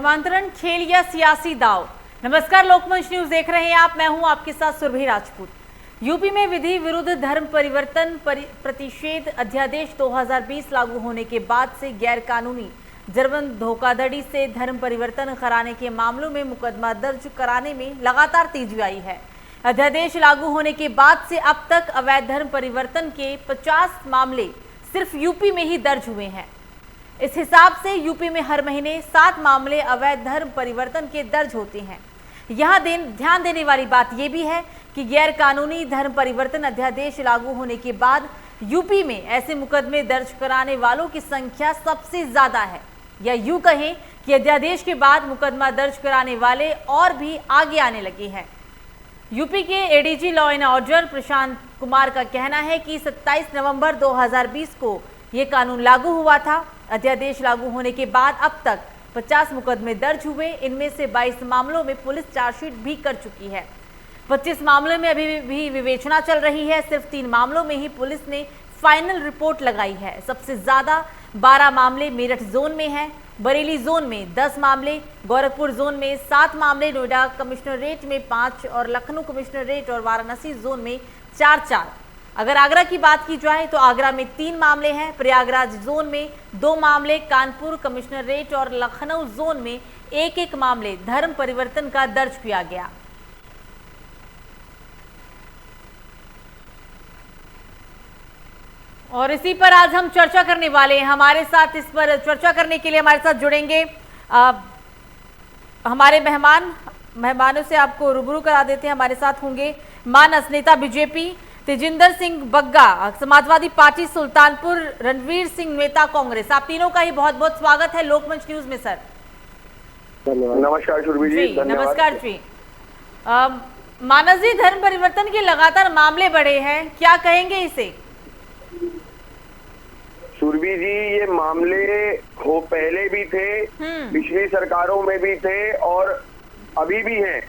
धर्मांतरण खेल या सियासी दाव। नमस्कार, लोकमंच न्यूज देख रहे हैं आप। मैं हूं आपके साथ सुरभि राजपूत। यूपी में विधि विरुद्ध धर्म परिवर्तन प्रतिषेध अध्यादेश 2020 लागू होने के बाद से गैर कानूनी जबरन धोखाधड़ी से धर्म परिवर्तन कराने के मामलों में मुकदमा दर्ज कराने में लगातार तेजी आई है। अध्यादेश लागू होने के बाद से अब तक अवैध धर्म परिवर्तन के 50 मामले सिर्फ यूपी में ही दर्ज हुए हैं। इस हिसाब से यूपी में हर महीने 7 मामले अवैध धर्म परिवर्तन के दर्ज होते हैं। यहाँ ध्यान देने वाली बात यह भी है कि गैर कानूनी धर्म परिवर्तन अध्यादेश लागू होने के बाद यूपी में ऐसे मुकदमे दर्ज कराने वालों की संख्या सबसे ज्यादा है, या यूं कहें कि अध्यादेश के बाद मुकदमा दर्ज कराने वाले और भी आगे आने लगे हैं। यूपी के ADG law and order Prashant Kumar का कहना है कि 27 नवंबर 2020 को ये कानून लागू हुआ था। अध्यादेश लागू होने के बाद अब तक 50 मुकदमे दर्ज हुए। इनमें से 22 मामलों में पुलिस चार्जशीट भी कर चुकी है। 25 मामलों में अभी भी विवेचना चल रही है। सिर्फ 3 मामलों में ही पुलिस ने फाइनल रिपोर्ट लगाई है। सबसे ज्यादा 12 मामले मेरठ जोन में हैं, बरेली जोन में 10 मामले, गोरखपुर जोन में 7 मामले, नोएडा कमिश्नरेट में 5 और लखनऊ कमिश्नरेट और वाराणसी जोन में 4-4। अगर आगरा की बात की जाए तो आगरा में 3 मामले हैं, प्रयागराज जोन में 2 मामले, कानपुर कमिश्नरेट और लखनऊ जोन में 1-1 मामले धर्म परिवर्तन का दर्ज किया गया। और इसी पर आज हम चर्चा करने वाले हैं। हमारे साथ इस पर चर्चा करने के लिए हमारे साथ जुड़ेंगे हमारे मेहमानों से आपको रूबरू करा देते हैं। हमारे साथ होंगे मानस नेता बीजेपी, तेजिंदर सिंह बग्गा समाजवादी पार्टी सुल्तानपुर, रणवीर सिंह नेता कांग्रेस। आप तीनों का ही बहुत बहुत स्वागत है लोकमंच न्यूज में। सर नमस्कार सुरभि जी। नमस्कार जी। मानस जी, धर्म परिवर्तन के लगातार मामले बढ़े हैं, क्या कहेंगे इसे? सुरभि जी, ये मामले हो पहले भी थे, पिछली सरकारों में भी थे और अभी भी हैं,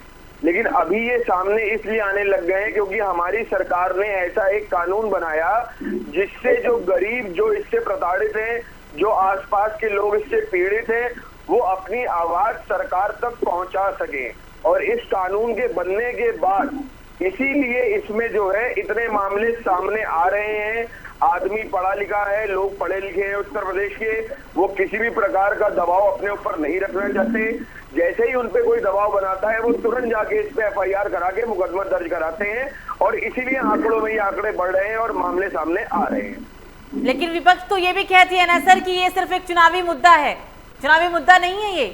लेकिन अभी ये सामने इसलिए आने लग गए हैं क्योंकि हमारी सरकार ने ऐसा एक कानून बनाया जिससे जो गरीब, जो इससे प्रताड़ित हैं, जो आसपास के लोग इससे पीड़ित हैं, वो अपनी आवाज सरकार तक पहुंचा सके। और इस कानून के बनने के बाद इसीलिए इसमें जो है इतने मामले सामने आ रहे हैं। आदमी पढ़ा लिखा है, लोग पढ़े लिखे हैं उत्तर प्रदेश के, वो किसी भी प्रकार का दबाव अपने ऊपर नहीं रखना चाहते। जैसे ही उनपे कोई दबाव बनाता है वो तुरंत जाके इस पे एफआईआर करा के मुकदमा दर्ज कराते हैं और इसीलिए आंकड़ों में ये आंकड़े बढ़ रहे हैं और मामले सामने आ रहे हैं। लेकिन विपक्ष तो ये भी कहती है ना सर कि ये सिर्फ एक चुनावी मुद्दा है, चुनावी मुद्दा नहीं है ये।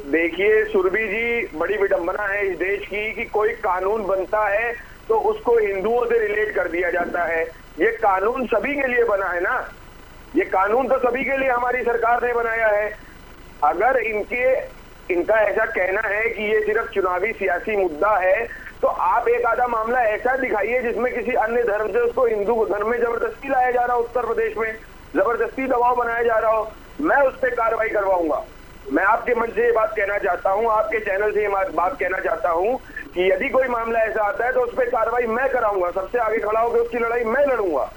देखिए सुरभि जी, बड़ी विडंबना है इस देश की कि कोई कानून बनता है तो उसको हिंदुओं से रिलेट कर दिया जाता है। ये कानून सभी के लिए बना है ना, ये कानून तो सभी के लिए हमारी सरकार ने बनाया है। अगर इनका ऐसा कहना है कि ये सिर्फ चुनावी सियासी मुद्दा है तो आप एक आधा मामला ऐसा दिखाइए जिसमें किसी अन्य धर्म से उसको हिंदू धर्म में जबरदस्ती लाया जा रहा हो, उत्तर प्रदेश में जबरदस्ती दबाव बनाया जा रहा हो, मैं उस पर कार्रवाई करवाऊंगा। मैं आपके मंच से ये बात कहना चाहता हूं, आपके चैनल से ये बात कहना चाहता हूं कि यदि कोई मामला ऐसा आता है तो उस पर कार्रवाई मैं कराऊंगा, सबसे आगे खड़ा होकर उसकी लड़ाई मैं लड़ूंगा।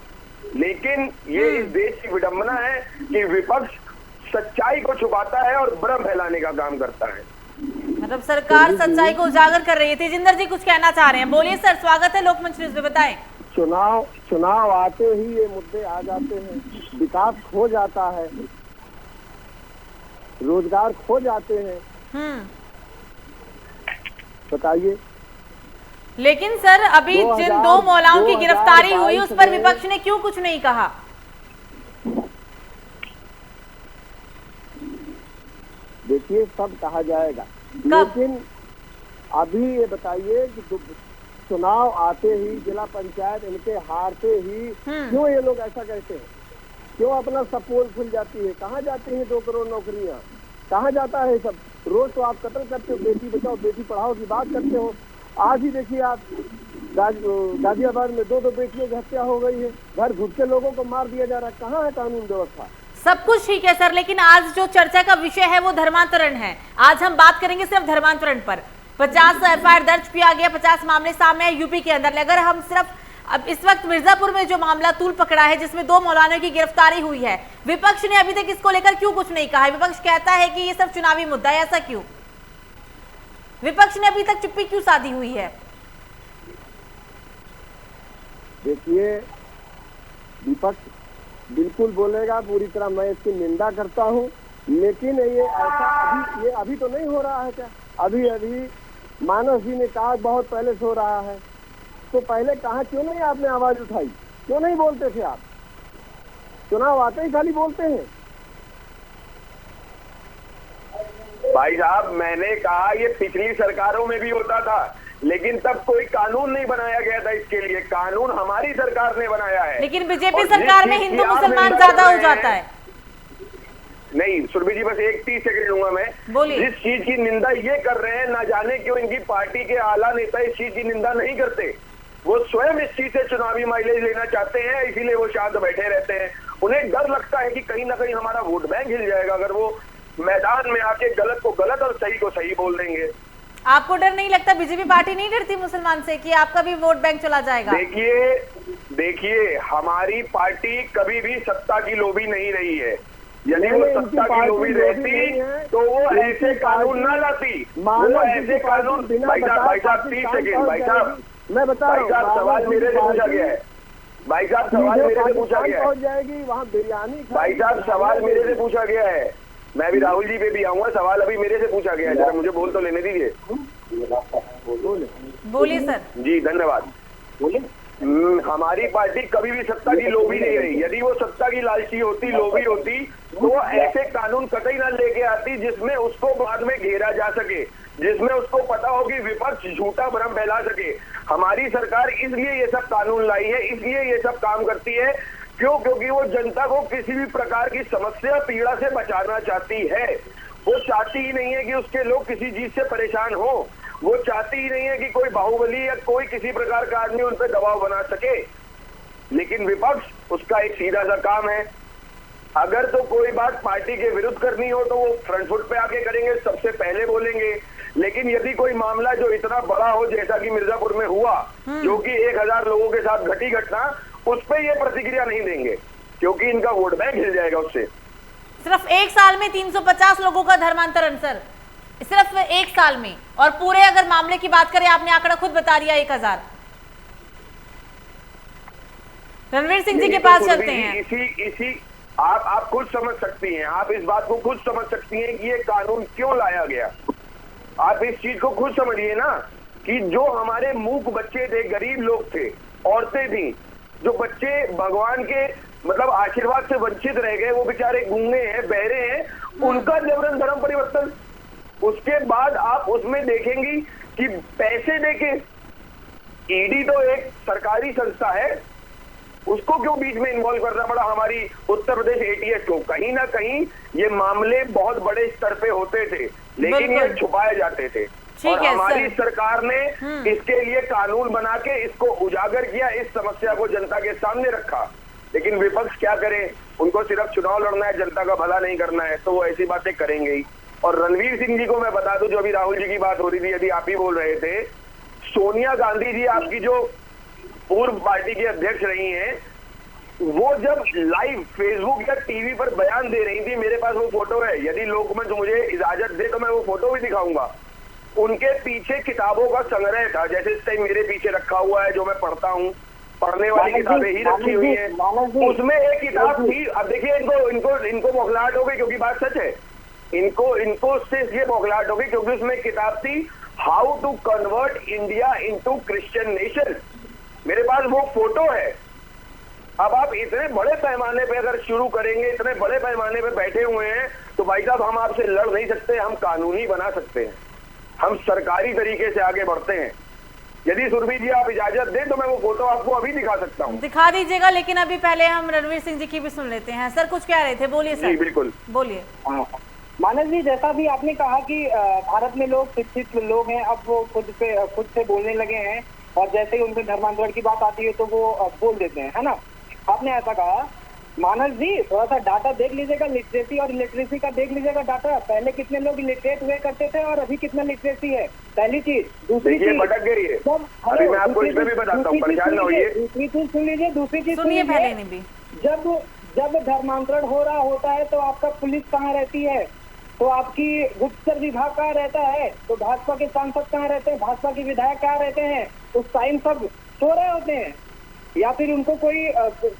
लेकिन ये इस देश की विडंबना है कि विपक्ष सच्चाई को छुपाता है और भ्रम फैलाने का काम करता है। मतलब सरकार सच्चाई को उजागर कर रही है। तेजिंदर जी कुछ कहना चाह रहे हैं, बोलिए सर। स्वागत है लोकमंच न्यूज में, बताएं। चुनाव आते ही ये मुद्दे आ जाते हैं, विकास खो जाता है, रोजगार खो जाते हैं। बताइए। लेकिन सर अभी जिन 2 मौलाओं की गिरफ्तारी हुई उस पर विपक्ष ने क्यों कुछ नहीं कहा? देखिए, सब कहा जाएगा, लेकिन अभी ये बताइए कि चुनाव आते ही, जिला पंचायत इनके हारते ही क्यों ये लोग ऐसा कहते हैं? क्यों अपना सब पोल खुल जाती है? कहाँ जाती हैं 2 करोड़ नौकरियां? कहाँ जाता है सब? रोज तो आप कत्ल करते हो, बेटी बचाओ बेटी पढ़ाओ की बात करते हो। आज ही देखिए आप गाजियाबाद में 2 बेटियों की हत्या हो गई है, घर घुस के लोगों को मार दिया जा रहा है। कहाँ है कानून व्यवस्था? सब कुछ ठीक है सर, लेकिन आज जो चर्चा का विषय है वो धर्मांतरण है। आज हम बात करेंगे सिर्फ धर्मांतरण पर। 50 एफआईआर दर्ज किया गया, 50 मामले सामने है यूपी के अंदर। अगर हम सिर्फ अब इस वक्त मिर्जापुर में जो मामला तूल पकड़ा है, जिसमें 2 मौलाना की गिरफ्तारी हुई है, विपक्ष ने अभी तक इसको लेकर क्यों कुछ नहीं कहा है? विपक्ष कहता है कि ये सब चुनावी मुद्दा है, ऐसा क्यों? विपक्ष ने अभी तक चुप्पी क्यों साधी हुई है? देखिए, विपक्ष बिल्कुल बोलेगा, पूरी तरह मैं इसकी निंदा करता हूँ, लेकिन ये ऐसा अभी तो नहीं हो रहा है क्या? अभी मानस जी ने कहा बहुत पहले से हो रहा है, तो पहले कहा क्यों नहीं आपने आवाज उठाई? क्यों नहीं बोलते थे आप? चुनाव आते ही खाली बोलते हैं। भाई साहब, मैंने कहा ये पिछली सरकारों में भी होता था, लेकिन तब कोई कानून नहीं बनाया गया था इसके लिए। कानून हमारी सरकार ने बनाया है। लेकिन बीजेपी सरकार में हिंदू मुसलमान ज्यादा हो जाता है। नहीं सुरभि जी, बस एक 30 सेकंड लूंगा मैं। जिस चीज की निंदा ये कर रहे हैं, ना जाने क्यों इनकी पार्टी के आला नेता इस चीज की निंदा नहीं करते। वो स्वयं इस चीज से चुनावी माइलेज लेना चाहते हैं, इसीलिए वो शांत बैठे रहते हैं। उन्हें डर लगता है कि कहीं ना कहीं हमारा वोट बैंक हिल जाएगा अगर वो मैदान में आके गलत को गलत और सही को सही बोल देंगे। आपको डर नहीं लगता? बीजेपी पार्टी नहीं डरती मुसलमान से कि आपका भी वोट बैंक चला जाएगा? देखिए, हमारी पार्टी कभी भी सत्ता की लोभी नहीं रही है। यदि वो सत्ता की लोभी रहती तो वो ऐसे कानून ना लाती। वो ऐसे कानून, भाई साहब 30 सेकेंड, भाई साहब मैं बता रहा हूँ, सवाल मेरे से पूछा गया है। भाई साहब सवाल मेरे से पूछा गया है। वहाँ बिरयानी, भाई साहब सवाल मेरे से पूछा गया है। मैं भी राहुल जी पे भी आऊंगा, सवाल अभी मेरे से पूछा गया है, जरा मुझे बोल तो लेने दीजिए। बोलिए सर। जी धन्यवाद। हमारी पार्टी कभी भी सत्ता की लोभी नहीं रही। यदि वो सत्ता की लालची होती, लोभी होती, तो वो ऐसे कानून कतई ना लेके आती जिसमें उसको बाद में घेरा जा सके, जिसमें उसको पता हो कि विपक्ष झूठा भ्रम फैला सके। हमारी सरकार इसलिए ये सब कानून लाई है, इसलिए ये सब काम करती है। क्यों? क्योंकि वो जनता को किसी भी प्रकार की समस्या पीड़ा से बचाना चाहती है। वो चाहती ही नहीं है कि उसके लोग किसी चीज से परेशान हो। वो चाहती ही नहीं है कि कोई बाहुबली या कोई किसी प्रकार का आदमी उन पर दबाव बना सके। लेकिन विपक्ष, उसका एक सीधा सा काम है, अगर तो कोई बात पार्टी के विरुद्ध करनी हो तो वो फ्रंट फुट पे आके करेंगे, सबसे पहले बोलेंगे। लेकिन यदि कोई मामला जो इतना बड़ा हो जैसा कि मिर्जापुर में हुआ, जो कि 1000 लोगों के साथ घटी घटना, उस पर ये प्रतिक्रिया नहीं देंगे, क्योंकि इनका वोट बैंक हिल जाएगा उससे। सिर्फ 1 साल में 350 लोगों का धर्मांतरण सर, सिर्फ 1 साल में। और पूरे अगर मामले की बात करें, आपने आंकड़ा खुद बता दिया 1000। रणवीर सिंह जी के पास चलते हैं। इसी आप खुद समझ सकती हैं, आप इस बात को खुद समझ सकती हैं कि ये कानून क्यों लाया गया। आप इस चीज को खुद समझिए ना, कि जो हमारे मूक बच्चे थे, गरीब लोग थे, औरतें थी, जो बच्चे भगवान के मतलब आशीर्वाद से वंचित रह गए, वो बेचारे गूंगे हैं, बहरे हैं, उनका जबरन धर्म परिवर्तन। उसके बाद आप उसमें देखेंगी कि पैसे देके, ईडी तो एक सरकारी संस्था है, उसको क्यों बीच में इन्वॉल्व करना पड़ा हमारी उत्तर प्रदेश एटीएस को? कहीं ना कहीं ये मामले बहुत बड़े स्तर पे होते थे, लेकिन ये छुपाए जाते थे। और हमारी सरकार ने इसके लिए कानून बना के इसको उजागर किया, इस समस्या को जनता के सामने रखा। लेकिन विपक्ष क्या करे? उनको सिर्फ चुनाव लड़ना है, जनता का भला नहीं करना है, तो वो ऐसी बातें करेंगे ही। और रणवीर सिंह जी को मैं बता दूं, जो अभी राहुल जी की बात हो रही थी, यदि आप ही बोल रहे थे, सोनिया गांधी जी आपकी जो पूर्व पार्टी की अध्यक्ष रही हैं, वो जब लाइव फेसबुक या टीवी पर बयान दे रही थी, मेरे पास वो फोटो है, यदि लोकमंच मुझे इजाजत दे तो मैं वो फोटो भी दिखाऊंगा। उनके पीछे किताबों का संग्रह था, जैसे इस टाइम मेरे पीछे रखा हुआ है, जो मैं पढ़ता हूँ, पढ़ने वाली किताबें ही रखी हुई है। उसमें एक किताब थी, अब देखिए इनको बौखलाहट हो गई, क्योंकि बात सच है। इनको उससे इसलिए बौखलाहट हो गई क्योंकि उसमें किताब थी, how to convert India into Christian nation. मेरे पास वो फोटो है। अब आप इतने बड़े पैमाने पे अगर शुरू करेंगे, इतने बड़े पैमाने पे बैठे हुए हैं, तो भाई साहब हम आपसे लड़ नहीं सकते, हम कानूनी बना सकते हैं, हम सरकारी तरीके से आगे बढ़ते हैं। यदि सुरभि जी आप इजाजत दें तो मैं वो फोटो आपको अभी दिखा सकता हूँ। दिखा दीजिएगा, लेकिन अभी पहले हम रणवीर सिंह जी की भी सुन लेते हैं। सर कुछ कह रहे थे, बोलिए सर। जी बिल्कुल, बोलिए। मानस जी, जैसा भी आपने कहा कि भारत में लोग शिक्षित लोग हैं, अब वो खुद से बोलने लगे हैं, और जैसे ही उनके धर्मांतरण की बात आती है तो वो बोल देते हैं, है ना। आपने ऐसा कहा मानस जी थोड़ा सा डाटा देख लीजिएगा, लिटरेसी और इलिटरेसी का देख लीजिएगा डाटा। पहले कितने लोग इलिटरेट हुए करते थे और अभी कितना लिटरेसी है, पहली चीज। दूसरी देखिए चीज भटक गई है, अभी मैं आपको इसमें भी बताता हूँ, परेशान ना होइए। दूसरी चीज सुन लीजिए, दूसरी चीज सुनिए पहले नहीं भी। जब धर्मांतरण हो रहा होता है तो आपका पुलिस कहाँ रहती है, तो आपकी गुप्तचर विभाग कहाँ रहता है, तो भाजपा के सांसद कहाँ रहते हैं, भाजपा के विधायक कहाँ रहते हैं, उस टाइम सब सो रहे होते हैं या फिर उनको कोई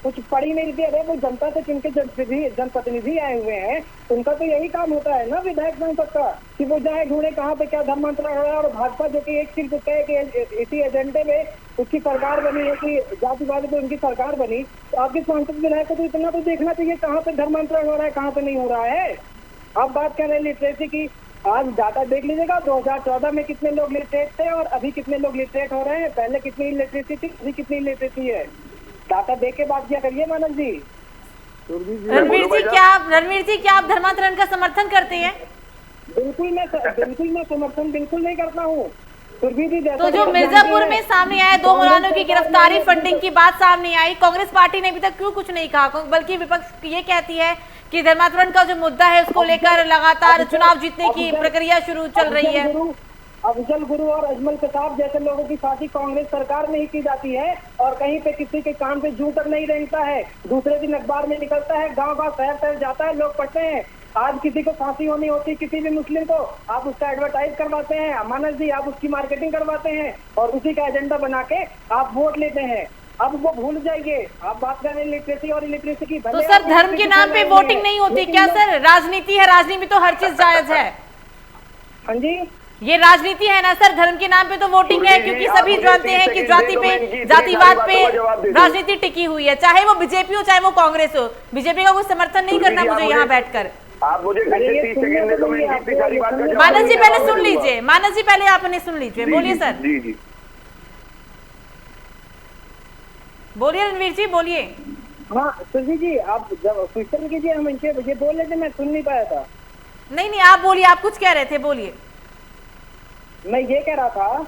कुछ पड़ी नहीं दे रहे। वो जनता से चुनके जनप्रतिनिधि आए हुए हैं, उनका तो यही काम होता है ना विधायक सांसद का, कि वो जाए ढूंढे कहाँ पे क्या धर्मांतरण हो रहा है। और भाजपा जो कि एक सिर्फ कहे कि इसी एजेंडे में उसकी सरकार बनी है कि जातिवाद पे उनकी सरकार बनी, तो आपके सांसद विधायक को तो इतना तो देखना चाहिए कहाँ पे धर्मांतरण हो रहा है, कहाँ पे नहीं हो रहा है। अब बात कर रहे हैं लिटरेसी की, आज डाटा देख लीजिएगा 2014 में कितने लोग लिटरेट थे और अभी कितने लोग लिटरेट हो रहे हैं। पहले कितनी लिटरेसी थी, अभी कितनी लिटरेसी है, डाटा देख के बात क्या करिए मानस जी। रणवीर जी क्या आप धर्मांतरण का समर्थन करते हैं? बिल्कुल मैं समर्थन बिल्कुल नहीं करता हूँ। तो जो मिर्जापुर में सामने आया 2 मौलानों की गिरफ्तारी, फंडिंग की बात सामने आई, कांग्रेस पार्टी ने अभी तक क्यों कुछ नहीं कहा, बल्कि विपक्ष ये कहती है कि धर्मांतरण का जो मुद्दा है उसको लेकर लगातार चुनाव जीतने की प्रक्रिया शुरू चल रही है। अफजल गुरु और अजमल कसाब जैसे लोगों की फांसी कांग्रेस सरकार में ही की जाती है और कहीं पे किसी के कान पे जूं तक नहीं रेंगता है। दूसरे दिन अखबार में निकलता है, गांव-गांव शहर-शहर जाता है, लोग पढ़ते हैं। आज किसी को फांसी होनी होती किसी भी मुस्लिम को, आप उसका एडवर्टाइज करवाते हैं मानस जी, आप उसकी मार्केटिंग करवाते हैं और उसी का एजेंडा बना के आप वोट लेते हैं। अब वो भूल जाइए, आप बात कर रहे हैं लिटरेसी और इलिटरेसी की। तो सर धर्म के नाम पे वोटिंग नहीं होती क्या सर? राजनीति है, राजनीति में तो हर चीज जायज है। हाँ जी, ये राजनीति है ना सर, धर्म के नाम पे तो वोटिंग है, क्योंकि सभी जानते हैं कि जाति पे, जातिवाद पे राजनीति टिकी हुई है, चाहे वो बीजेपी हो चाहे वो कांग्रेस हो। बीजेपी का कोई समर्थन नहीं करना मुझे यहाँ बैठकर। आप मुझे 30 सेकंड में तो मैं इतनी सारी बात कर। मानस जी पहले सुन लीजिए, मानस जी पहले आपने सुन लीजिए, बोलिए सर। जी जी बोलिए रणवीर जी, बोलिए। हाँ सुरभि जी, आप जब क्वेश्चन कीजिए, हम इनके ये बोल रहे थे, मैं सुन नहीं पाया था। नहीं आप बोलिए, आप कुछ कह रहे थे, बोलिए। मैं ये कह रहा था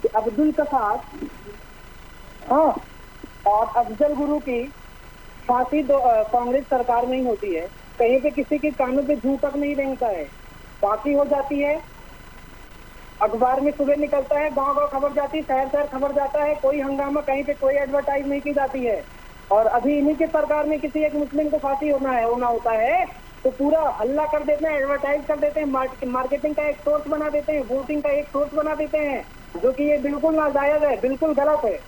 कि अब्दुल कसाब हाँ और अफजल गुरु की फांसी कांग्रेस सरकार में ही होती है, कहीं पे किसी के कानों पे जूं तक नहीं रेंगता है, फांसी हो जाती है, अखबार में सुबह निकलता है, गांव-गांव खबर जाती है, शहर-शहर खबर जाता है, कोई हंगामा, कहीं पे कोई एडवर्टाइज नहीं की जाती है। और अभी इन्हीं की सरकार में किसी एक मुस्लिम को फांसी होना होता है तो पूरा हल्ला कर देते हैं, एडवर्टाइज कर देते हैं, मार्केटिंग का एक सोर्स बना देते हैं, वोटिंग का एक सोर्स बना देते हैं, जो कि ये बिल्कुल नाजायज है, बिल्कुल गलत है।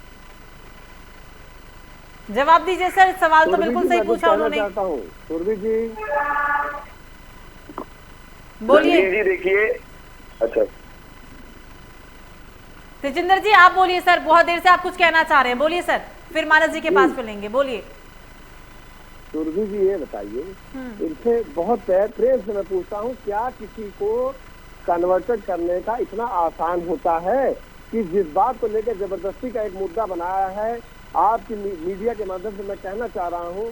जवाब दीजिए सर, सवाल तो बिल्कुल सही पूछा उन्होंने। सुरभि जी बोलिए जी, देखिए। अच्छा तेजिंदर जी आप बोलिए सर, बहुत देर से आप कुछ कहना चाह रहे हैं, बोलिए सर, फिर मानस जी के पास चलेंगे, बोलिए। सुरभि जी ये बताइए, इनसे बहुत प्रेम से मैं पूछता हूँ, क्या किसी को कन्वर्टेड करने का इतना आसान होता है कि जिस बात को लेकर जबरदस्ती का एक मुद्दा बनाया है, आपकी मीडिया के माध्यम से मैं कहना चाह रहा हूँ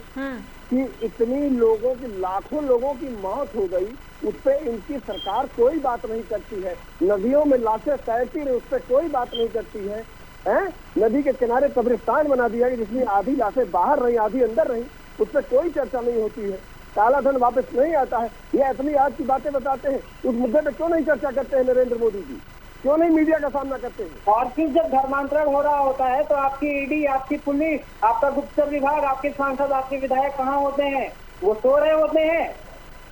कि इतनी लोगों की, लाखों लोगों की मौत हो गई, उस पर इनकी सरकार कोई बात नहीं करती है। नदियों में लाशें तैरती रही, उस पर कोई बात नहीं करती है। नदी के किनारे कब्रिस्तान बना दिया जिसमें आधी लाशें बाहर रही आधी अंदर रही, उस पर कोई चर्चा नहीं होती है। काला धन वापस नहीं आता है, ये असली आज की बातें बताते हैं, उस मुद्दे पे क्यों नहीं चर्चा करते हैं नरेंद्र मोदी जी, क्यों नहीं मीडिया का सामना करते हैं? और फिर जब धर्मांतरण हो रहा होता है तो आपकी ईडी, आपकी पुलिस, आपका गुप्तचर विभाग, आपके सांसद, आपके विधायक कहाँ होते हैं? वो सो रहे होते हैं,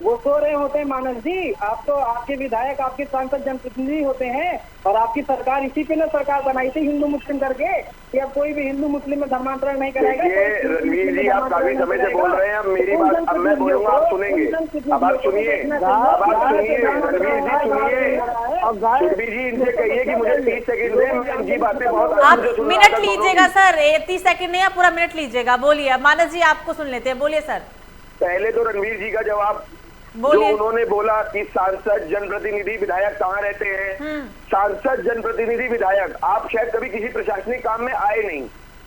वो सो रहे होते हैं मानस जी। आप तो, आपके विधायक, आपके सांसद जनप्रतिनिधि होते हैं और आपकी सरकार इसी पे ना सरकार बनाई थी हिंदू मुस्लिम करके कि अब कोई भी हिंदू मुस्लिम में धर्मांतरण नहीं कराएगा। रणवीर जी आप काफी समय से बोल रहे हैं, अब मेरी बात, अब मैं बोलूंगा आप सुनेंगे, अब आप सुनिए, अब आप सुनिए, रणवीर जी सुनिए, सुरभि जी इनसे कहिए कि मुझे 30 सेकंड दें, इनकी बातें बहुत। आप मिनट लीजिएगा सर, 30 सेकंड नहीं, आप पूरा मिनट लीजिएगा, बोलिए। मानस जी आपको सुन लेते हैं, बोलिए सर। पहले तो रणवीर जी का जवाब जो उन्होंने बोला कि सांसद, जनप्रतिनिधि, विधायक कहाँ रहते हैं। सांसद, जनप्रतिनिधि, विधायक, आप शायद कभी किसी प्रशासनिक काम में आए नहीं।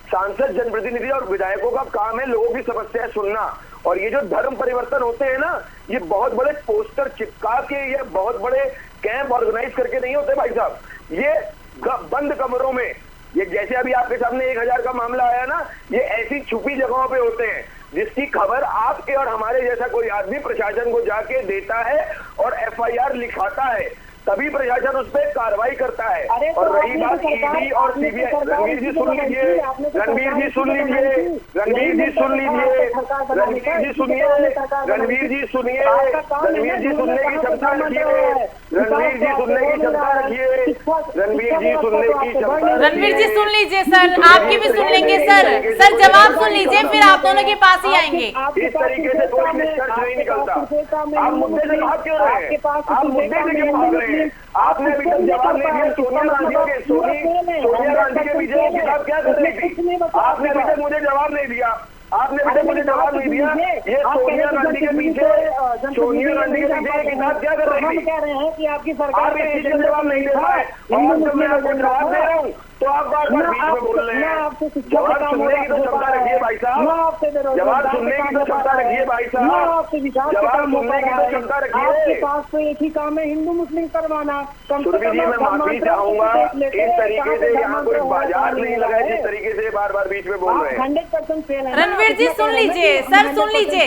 सांसद, जनप्रतिनिधि और विधायकों का काम है लोगों की समस्याएं सुनना। और ये जो धर्म परिवर्तन होते हैं ना, ये बहुत बड़े पोस्टर चिपका के, ये बहुत बड़े कैंप ऑर्गेनाइज करके नहीं होते भाई साहब, ये बंद कमरों में, ये जैसे अभी आपके सामने 1000 का मामला आया ना, ये ऐसी छुपी जगहों पे होते हैं। जिसकी खबर आपके और हमारे जैसा कोई आदमी प्रशासन को जाके देता है और एफआईआर लिखाता है, तभी प्रशासन उस पर कार्रवाई करता है। और रही बात ईडी और सीबीआई, रणवीर जी सुन लीजिए, रणवीर जी सुन लीजिए, रणवीर जी सुन लीजिए, रणवीर जी सुनिए, रणवीर जी सुनिए, रणवीर जी सुनने की क्षमता रखिए, रणवीर जी सुनने की क्षमता रखिए, रणवीर जी सुनने की क्षमता। रणवीर जी सुन लीजिए सर, आपकी भी सुन लेंगे सर। सर जवाब सुन लीजिए, फिर आप दोनों के पास ही आएंगे। इस तरीके से कोई निष्कर्ष नहीं निकलता। आप मुद्दे से भाग क्यों रहे हैं? आप मुद्दे से क्यों भाग रहे हैं? आपने अभी तक जवाब नहीं दिया। सोनिया गांधी के पीछे वो किताब क्या कर रही थी? आपने अभी तक मुझे जवाब नहीं दिया। आपने अभी तक मुझे जवाब नहीं दिया। ये सोनिया गांधी के पीछे किताब क्या कर रही थी? कह रहे हैं कि आपकी सरकार आप इस चीज का जवाब नहीं दे पाए, और जब मैं आपको जवाब दे रहा हूँ तो आप बार बार बीच में बोल रहे हैं। जवाब सुनने की तो क्षमता रखिए भाई साहब, जवाब सुनने की तो क्षमता रखिए भाई साहब, जवाब सुनने की तो क्षमता रखिए। आपके पास तो एक ही काम है, हिंदू मुस्लिम करवाना। सुरभि जी मैं माफी चाहूंगा, इस तरीके से यहाँ कोई बाजार नहीं लगा है जिस तरीके से बार बार बीच में बोल रहे हैं। 100% फेल है। रणवीर जी सुन लीजिए, सर सुन लीजिए,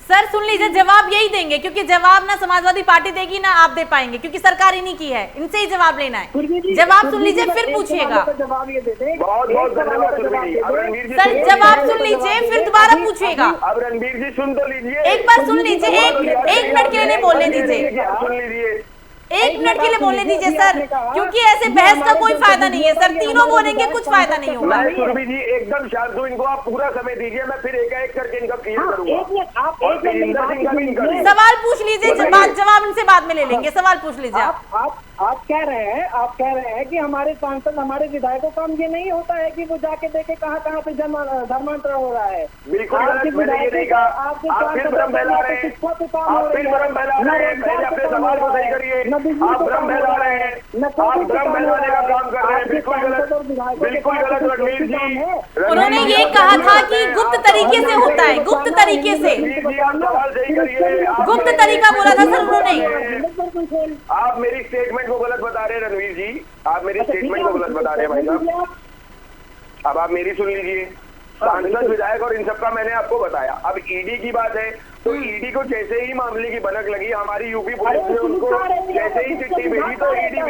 सर सुन लीजिए, जवाब यही देंगे क्योंकि जवाब ना समाजवादी पार्टी देगी ना आप दे पाएंगे, क्योंकि सरकार इन्हीं की है, इनसे ही जवाब लेना है। जवाब सुन लीजिए फिर पूछिएगा। जवाब ये देते हैं। बहुत बहुत धन्यवाद सुरभि जी। अब रणवीर जी सर जवाब सुन लीजिए फिर दोबारा पूछिएगा। अब रणवीर जी सुन तो लीजिए, एक बार सुन लीजिए, एक मिनट के लिए नहीं बोलने दीजिए, सुन लीजिए, एक मिनट के लिए बोलने दीजिए सर, क्योंकि ऐसे बहस का कोई फायदा नहीं है सर, तीनों बोलेंगे कुछ फायदा नहीं होगा। मैं सुरभि जी एकदम शांत हूँ, इनको आप पूरा समय दीजिए, मैं फिर एक करके इनका क्लियर करूंगा। सवाल पूछ लीजिए, जवाब इनसे बाद में ले लेंगे। सवाल पूछ लीजिए आप कह रहे हैं कि हमारे सांसद हमारे विधायकों का काम ये नहीं होता है कि वो जाके देखे कहाँ पे धर्मांतरण हो रहा है। बिल्कुल मैंने ये नहीं कहा। आप फिर भ्रम फैला रहे हैं, आप फिर भ्रम फैला रहे हैं। पहले अपने सवाल को सही करिए। आप भ्रम फैला रहे हैं, आप भ्रम फैलाने का काम कर रहे हैं। बिल्कुल गलत, बिल्कुल गलत रणवीर जी। उन्होंने ये कहा था कि गुप्त तरीके से होता है, गुप्त तरीके से, सवाल सही करिए। गुप्त तरीका बोला था सर उन्होंने। आप मेरी स्टेटमेंट को गलत बता रहे हैं रणवीर जी, आप मेरी स्टेटमेंट को गलत बता रहे हैं भाई साहब। अब आप मेरी सुन लीजिए। सांसद विधायक और इन सबका मैंने आपको बताया। अब ईडी की बात है तो ईडी को जैसे ही मामले की भनक लगी, हमारी यूपी पुलिस ने उनको जैसे ही चिट्ठी भेजी तो ईडी।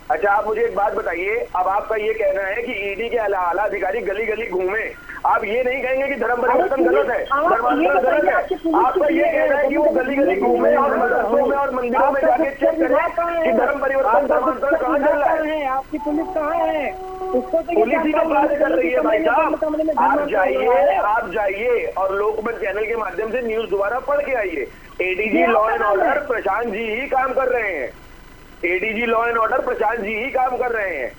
अच्छा आप मुझे एक बात बताइए, अब आपका ये कहना है कि ईडी के आला अधिकारी गली गली घूमे, आप ये नहीं कहेंगे कि धर्म परिवर्तन गलत है, धर्मांतरण गलत है। आपका ये कहना है कि वो गली गली घूमे और मदरसों में और मंदिरों में जाके चेक करें कि धर्म परिवर्तन धर्मांतरण कहाँ चल रहा है। आपकी पुलिस कहाँ है? पुलिस ही तो कार्य कर रही है भाई साहब। आप जाइए और लोकमत चैनल के माध्यम से न्यूज दोबारा पढ़ के आइए। ADG law and order Prashant ji ही काम कर रहे हैं, ADG law and order Prashant ji ही काम कर रहे हैं।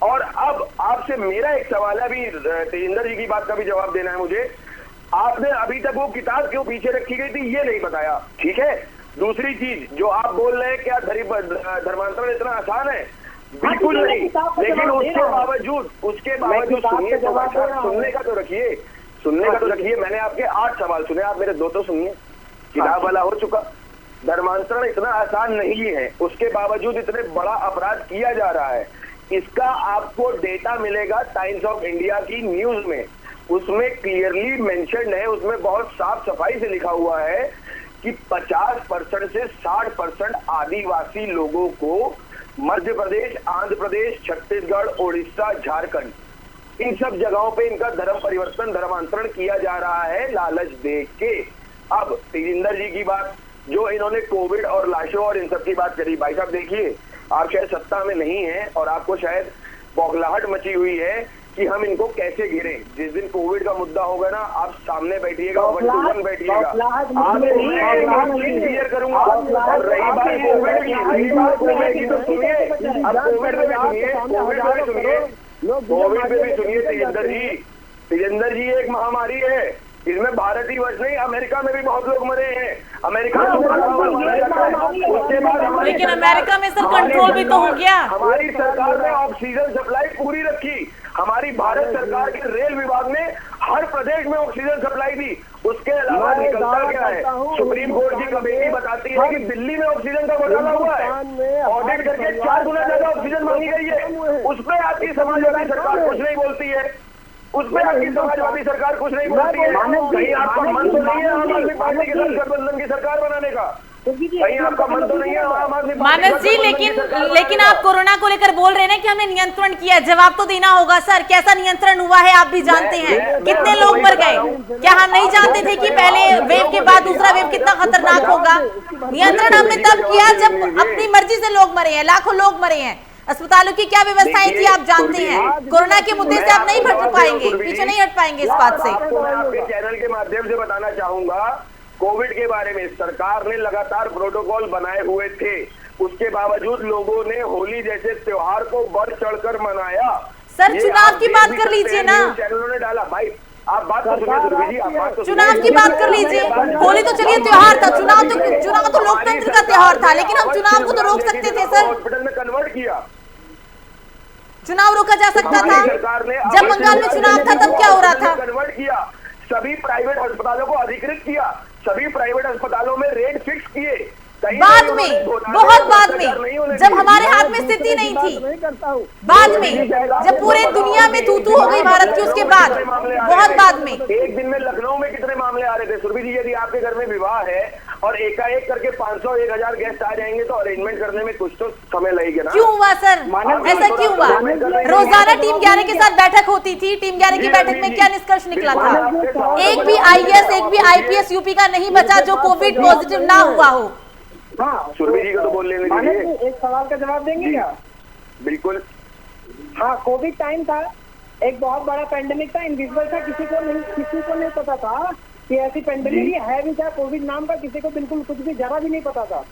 और अब आपसे मेरा एक सवाल है, अभी तेजिंदर जी की बात का भी जवाब देना है मुझे। आपने अभी तक वो किताब क्यों पीछे रखी गई थी ये नहीं बताया, ठीक है। दूसरी चीज जो आप बोल रहे हैं, क्या धर्मांतरण इतना आसान है? बिल्कुल नहीं, लेकिन उसके बावजूद सुनिए, सुनने का तो रखिए, सुनने का तो रखिए। मैंने आपके 8 सवाल सुने, आप मेरे 2 तो सुनिए। किताब वाला हो चुका। धर्मांतरण इतना आसान नहीं है, उसके बावजूद इतने बड़ा अपराध किया जा रहा है। इसका आपको डेटा मिलेगा टाइम्स ऑफ इंडिया की न्यूज में, उसमें क्लियरली मेंशन्ड है, उसमें बहुत साफ सफाई से लिखा हुआ है कि 50% से 60% आदिवासी लोगों को मध्य प्रदेश, आंध्र प्रदेश, छत्तीसगढ़, ओडिशा, झारखंड, इन सब जगहों पे इनका धर्म परिवर्तन, धर्मांतरण किया जा रहा है लालच दे के। अब तेजिंदर जी की बात, जो इन्होंने कोविड और लाशों और इन सब की बात करी, भाई साहब देखिए, आप शायद सत्ता में नहीं है और आपको शायद बौखलाहट मची हुई है कि हम इनको कैसे गिरे। जिस दिन कोविड का मुद्दा होगा ना, आप सामने बैठिएगा, 1 to 1 बैठिएगा, आप क्लियर करूंगा। और रही बात कोविड की तो सुनिए, अब कोविड में भी सुनिए, कोविड में भी सुनिए तेजिंदर जी एक महामारी है, इसमें भारत ही वर्ष नहीं, अमेरिका में भी बहुत लोग मरे हैं। अमेरिका में उसके बाद, लेकिन अमेरिका में सर कंट्रोल भी तो हो गया। हमारी सरकार ने ऑक्सीजन सप्लाई पूरी रखी, हमारी भारत सरकार के रेल विभाग ने हर प्रदेश में ऑक्सीजन सप्लाई दी। उसके अलावा निकलता क्या है, सुप्रीम कोर्ट की कमेटी बताती है कि दिल्ली में ऑक्सीजन का घोटाला हुआ है, ऑडिट करके 4 गुना ज्यादा ऑक्सीजन मांगी गई है, उस पर आपकी समाजवादी सरकार कुछ नहीं बोलती है। उस पर आपकी समाजवादी सरकार कुछ नहीं बोलती है। कहीं आपका मन तो नहीं है आम आदमी पार्टी के साथ गठबंधन की सरकार बनाने का? कहीं आपका मन तो नहीं है आम आदमी पार्टी? मानस जी, लेकिन आप कोरोना को लेकर बोल रहे हैं ना कि हमने नियंत्रण किया, जवाब तो देना होगा सर। कैसा नियंत्रण हुआ है आप भी जानते हैं, कितने लोग मर गए। क्या हम नहीं जानते थे कि पहले वेव के बाद दूसरा वेव कितना खतरनाक होगा? नियंत्रण हमने तब किया जब अपनी मर्जी से लोग मरे हैं, लाखों लोग मरे हैं। अस्पतालों की क्या व्यवस्थाएं थी आप जानते हैं। कोरोना के मुद्दे से आप नहीं हट पाएंगे, पीछे नहीं हट पाएंगे इस बात से। मैं आपके चैनल के माध्यम से बताना चाहूंगा, कोविड के बारे में सरकार ने लगातार प्रोटोकॉल बनाए हुए थे, उसके बावजूद लोगों ने होली जैसे त्योहार को बढ़ चढ़कर मनाया। सर चुनाव की बात कर लीजिए ना, चैनलों ने डाला। भाई आप बात तो सुनिए सुरभि जी, आप बात तो चुनाव की बात कर लीजिए। होली तो चलिए त्योहार था, चुनाव तो लोकतंत्र का त्योहार था, लेकिन हम चुनाव को तो रोक सकते थे सर। हॉस्पिटल में कन्वर्ट किया, चुनाव रोका जा सकता था। जब बंगाल में चुनाव था तब क्या हो रहा था? कन्वर्ट किया, सभी प्राइवेट अस्पतालों को अधिकृत किया, सभी प्राइवेट अस्पतालों में रेट फिक्स किए। बाद में, बहुत बाद में, जब हमारे हाथ में स्थिति नहीं थी, बाद में, जब पूरे दुनिया में तू हो गई भारत की, उसके बाद, बहुत बाद में। एक दिन में लखनऊ में कितने मामले आ रहे थे सुरभि जी? यदि आपके घर में विवाह है और एकाएक करके 500 1000 गेस्ट आ जाएंगे तो अरेंजमेंट करने में कुछ तो समय लगेगा ना। क्यों हुआ सर, ऐसा क्यों हुआ? रोजाना टीम 11 के साथ बैठक होती थी, टीम 11 की बैठक में क्या निष्कर्ष निकला था? एक भी IAS, एक भी IPS यूपी का नहीं बचा जो कोविड पॉजिटिव ना हुआ हो। हाँ, सुरभि जी को तो बोल लेने दीजिए। एक सवाल का जवाब देंगे क्या? बिल्कुल। हाँ, कोविड टाइम था, एक बहुत बड़ा पेंडेमिक था, इनविजिबल था, किसी को नहीं पता था कि ऐसी पेंडेमिक है भी क्या। कोविड नाम का किसी को बिल्कुल कुछ भी जरा भी नहीं पता था।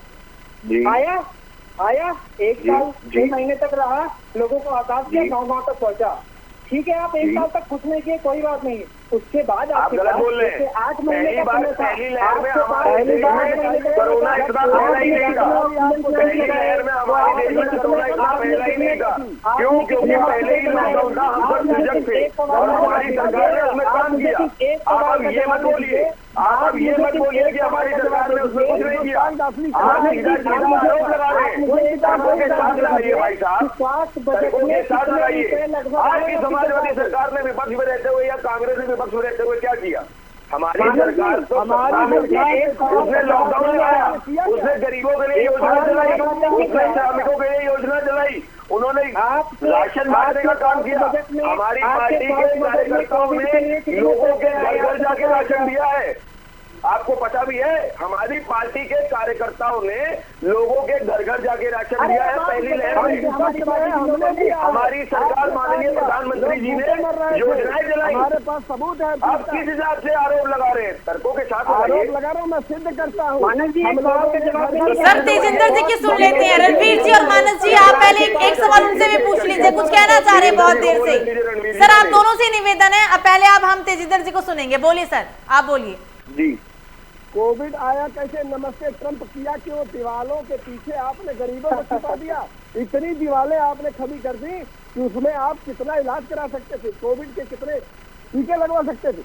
आया 1 साल 6 महीने तक रहा, लोगों को आकाश किया, गाँव तक पहुंचा। ठीक है, आप 1 साल तक कुछ नहीं किए, कोई बात नहीं। उसके बाद आप गलत बोल रहे हैं। 8 महीने का समय था। पहली लहर में हमारे देश में कोरोना इतना फैला ही नहीं था। पहली लहर में हमारे देश में कोरोना इतना फैला ही नहीं था। क्यों? क्योंकि पहले ही लॉकडाउन था, हम सब सजग थे और हमारी सरकार ने उसमें काम किया। आप ये मत बोलिए, कि हमारी सरकार ने उसमें कुछ नहीं किया। आप सीधा आरोप लगा रहे हैं। तर्कों के साथ लगाइए भाई साहब, तर्कों के साथ लगाइए। आज की समाजवादी सरकार ने विपक्ष में रहते हुए या कांग्रेस ने विपक्ष में रहते हुए क्या किया? हमारी सरकार तो उसने लॉकडाउन लगाया, उसने गरीबों के लिए योजना चलाई, उसने श्रमिकों के लिए योजना चलाई, उन्होंने राशन बांटने का काम किया। हमारी पार्टी के कार्यकर्ताओं ने लोगों के घर घर जाके राशन दिया है। आपको पता भी है, हमारी पार्टी के कार्यकर्ताओं ने लोगों के घर घर जाके राशन दिया है पहली लहर में। हमारी सरकार माननीय प्रधानमंत्री जी ने योजनाएं चलाई। हमारे पास सबूत है। आप किस हिसाब से आरोप लगा रहे हैं? तर्कों के साथ आरोप लगा रहा हूँ, मैं सिद्ध करता हूँ। सर तेजिंदर जी की सुन लेते हैं। रणवीर जी और मानस जी, आप पहले एक सवाल उनसे भी पूछ लीजिए, कुछ कहना चाह रहे हैं बहुत देर से। सर आप दोनों से निवेदन है, अब पहले आप हम तेजिंदर जी को सुनेंगे। बोलिए सर, आप बोलिए जी। कोविड आया कैसे? नमस्ते ट्रंप किया क्यों? दीवालों के पीछे आपने गरीबों को छुपा दिया। इतनी दीवालें आपने खड़ी कर दी कि उसमें आप कितना इलाज करा सकते थे, कोविड के कितने टीके लगवा सकते थे।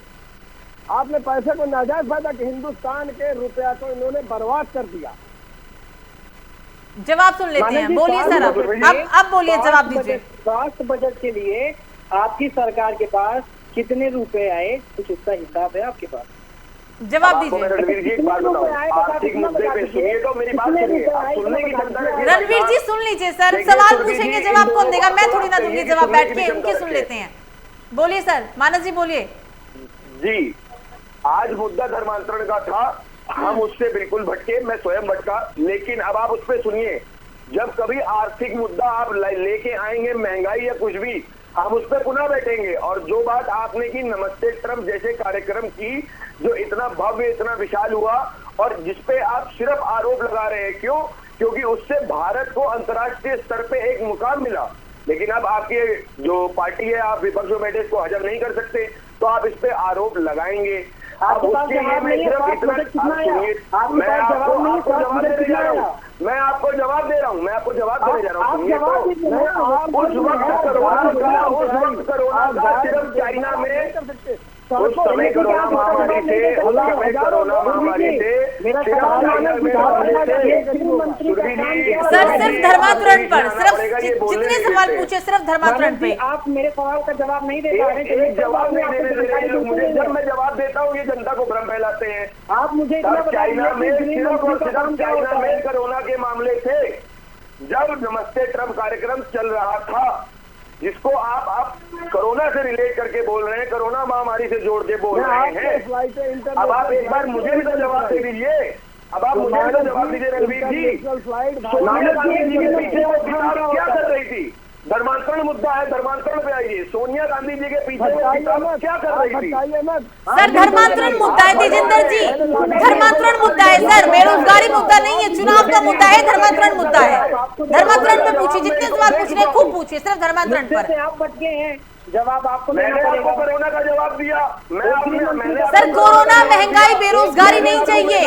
आपने पैसे को नाजायज फायदा कि हिंदुस्तान के रुपया को इन्होंने बर्बाद कर दिया। जवाब सुन लेते हैं, बोलिए सर। अब बोलिए, जवाब दीजिए। स्वास्थ्य बजट के लिए आपकी सरकार के पास कितने रुपए आए, कुछ उसका हिसाब है आपके पास? जवाब दीजिए। रणवीर जी एक बात बताओ, आर्थिक मुद्दे पे सुनिए तो मेरी बात सुनिए। आप सुनने की क्षमता है। रणवीर जी सुन लीजिए सर, सवाल पूछेंगे जवाब कौन देगा? मैं थोड़ी ना दूंगी जवाब, बैठ के उनके सुन लेते हैं। बोलिए सर, मानस जी बोलिए। जी, आज मुद्दा धर्मांतरण का था, हम उससे बिल्कुल भटके, मैं स्वयं भटका, लेकिन अब आप उस पर सुनिए। जब कभी आर्थिक मुद्दा आप लेके आएंगे, महंगाई या कुछ भी, हम उस पर पुनः बैठेंगे। और जो बात आपने की नमस्ते ट्रंप जैसे कार्यक्रम की, जो इतना भव्य इतना विशाल हुआ और जिसपे आप सिर्फ आरोप लगा रहे हैं, क्यों? क्योंकि उससे भारत को अंतर्राष्ट्रीय स्तर पे एक मुकाम मिला। लेकिन अब आपके जो पार्टी है, आप विपक्ष में बैठे इसको हजम नहीं कर सकते, तो आप इस पे आरोप लगाएंगे। अब उसके लिए मैं सिर्फ इतना सुनिए, मैं आपको जवाब देने जा रहा हूँ, मैं आपको जवाब दे रहा हूँ, मैं आपको जवाब देने जा रहा हूँ। सुनिए तो, उस वक्त कोरोना का सिर्फ चाइना में उस समय कोरोना महामारी से सिर्फ धर्मांतरण पर सिर्फ जितने सवाल पूछे सिर्फ धर्मांतरण पे आप मेरे सवाल का जवाब नहीं दे पा रहे। एक जवाब नहीं देने मुझे, जब मैं जवाब देता हूँ ये जनता को भ्रम फैलाते हैं। आप मुझे चाइना में चाइना में कोरोना के मामले थे, जब नमस्ते ट्रम्प कार्यक्रम चल रहा था, जिसको आप कोरोना से रिलेट करके बोल रहे हैं, कोरोना महामारी से जोड़ के बोल रहे हैं। अब आप एक बार मुझे भी तो जवाब दे दीजिए। अब आप मुझे भी तो जवाब दीजिए रणवीर जी। सोनिया गांधी जी के पीछे वो किताब क्या कर रही थी? धर्मांतरण मुद्दा है, धर्मांतरण पे आइए। सोनिया गांधी जी के पीछे वो किताब क्या कर रही थी? सर धर्मांतरण मुद्दा है तेजिंदर जी, धर्मांतरण मुद्दा है सर, बेरोजगारी मुद्दा नहीं है, चुनाव का मुद्दा है, धर्मांतरण मुद्दा है। धर्मांतरण पे पूछिए, जितने सवाल पूछ रहे हैं खूब पूछिए, सिर्फ धर्मांतरण पर। आप बच गए हैं, जवाब आपको मैंने आपको कोरोना का जवाब दिया। सर कोरोना, महंगाई, बेरोजगारी नहीं चाहिए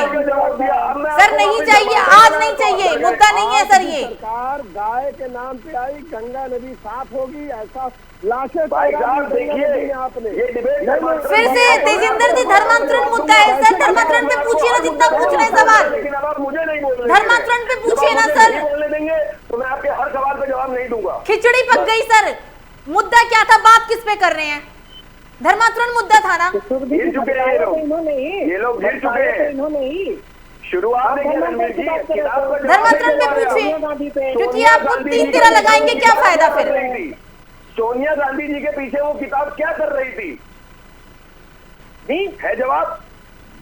सर, नहीं चाहिए, आज नहीं चाहिए, मुद्दा नहीं है सर ये। सरकार गाय के नाम पे आई, गंगा नदी साफ होगी, ऐसा लाशें देखिए आपने ये डिबेट फिर से तेजिंदर जी धर्मांतरण मुद्दा है सर, धर्मांतरण पे पूछिए ना जितना पूछ रहे सवाल, लेकिन अब आप मुझे नहीं बोल रहे, धर्मांतरण पे पूछिए ना सर। बोलने देंगे तो मैं आपके हर सवाल पे जवाब नहीं दूंगा। खिचड़ी पक गई सर, मुद्दा क्या था, बात किस पे कर रहे हैं? धर्मांतरण मुद्दा था ना। गिर चुके हैं ये लोग गिर चुके हैं। शुरुआत धर्मांतरण पे पूछिए, क्योंकि आप खुद 3 तिरा लगाएंगे, क्या फायदा फिर? सोनिया गांधी जी के पीछे वो किताब क्या कर रही थी? है जवाब।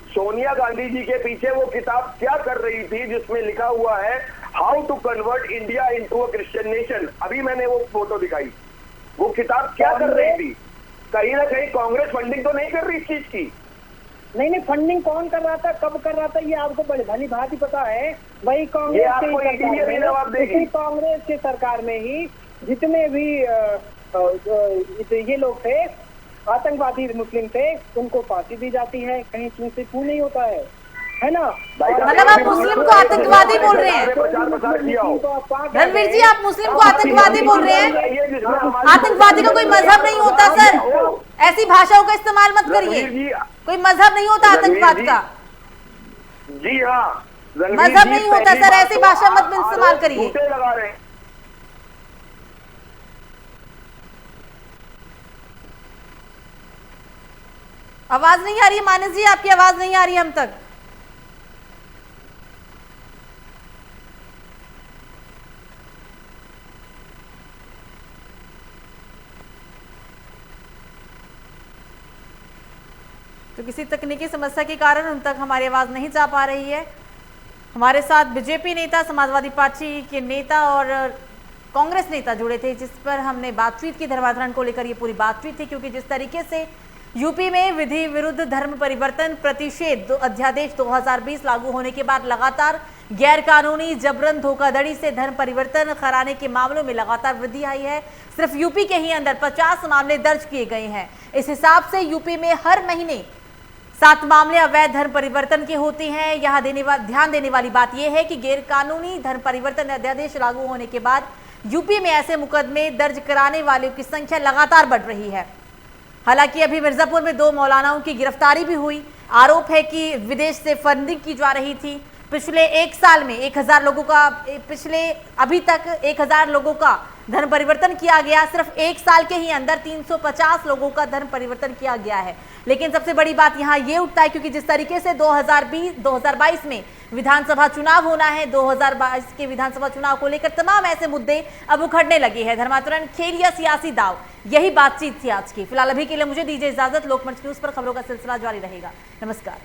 सोनिया गांधी जी के पीछे वो किताब क्या कर रही थी जिसमें लिखा हुआ है how to convert India into a Christian nation? अभी मैंने वो फोटो दिखाई। वो किताब क्या कर रही थी? कहीं ना कहीं कांग्रेस फंडिंग तो नहीं कर रही इस चीज की? नहीं, फंडिंग कौन कर रहा था, कब कर रहा था, ये आपको बड़ी भली भांति पता है। वही कांग्रेस कांग्रेस के सरकार में ही जितने भी ये लोग थे, आतंकवादी मुस्लिम थे, उनको फांसी दी जाती है, कहीं चूं से चूं नहीं होता है ना? मतलब आप मुस्लिम को आतंकवादी बोल रहे हैं? रणवीर जी आप मुस्लिम को आतंकवादी बोल रहे हैं? आतंकवादी का कोई मजहब नहीं होता सर, ऐसी भाषाओं का इस्तेमाल मत करिए। कोई मजहब नहीं होता आतंकवाद का। जी हाँ, मजहब नहीं होता सर, ऐसी भाषा मत इस्तेमाल करिए। आवाज नहीं आ रही है मानस जी, आपकी आवाज नहीं आ रही है हम तक। तो किसी तकनीकी समस्या के कारण उन तक हमारी आवाज नहीं जा पा रही है। हमारे साथ बीजेपी नेता, समाजवादी पार्टी के नेता और कांग्रेस नेता जुड़े थे, जिस पर हमने बातचीत की। धर्मांतरण को लेकर ये पूरी बातचीत थी, क्योंकि जिस तरीके से यूपी में विधि विरुद्ध धर्म परिवर्तन प्रतिषेध अध्यादेश 2020 लागू होने के बाद लगातार गैर कानूनी जबरन धोखाधड़ी से धर्म परिवर्तन कराने के मामलों में लगातार वृद्धि आई है। सिर्फ यूपी के ही अंदर 50 मामले दर्ज किए गए हैं। इस हिसाब से यूपी में हर महीने 7 मामले अवैध धर्म परिवर्तन के होते हैं। यहाँ ध्यान देने वाली बात यह है कि गैर कानूनी धर्म परिवर्तन अध्यादेश लागू होने के बाद यूपी में ऐसे मुकदमे दर्ज कराने वालों की संख्या लगातार बढ़ रही है। हालांकि अभी मिर्जापुर में 2 मौलानाओं की गिरफ्तारी भी हुई। आरोप है कि विदेश से फंडिंग की जा रही थी। पिछले 1 साल में 1000 लोगों का अभी तक 1000 लोगों का धर्म परिवर्तन किया गया। सिर्फ 1 साल के ही अंदर 350 लोगों का धर्म परिवर्तन किया गया है। लेकिन सबसे बड़ी बात यहाँ ये उठता है, क्योंकि जिस तरीके से 2022 में विधानसभा चुनाव होना है, 2022 के विधानसभा चुनाव को लेकर तमाम ऐसे मुद्दे अब उखड़ने लगे हैं। धर्मांतरण खेल या सियासी दाव, यही बातचीत थी आज की। फिलहाल अभी के लिए मुझे दीजिए इजाजत। लोकमंच न्यूज पर खबरों का सिलसिला जारी रहेगा। नमस्कार।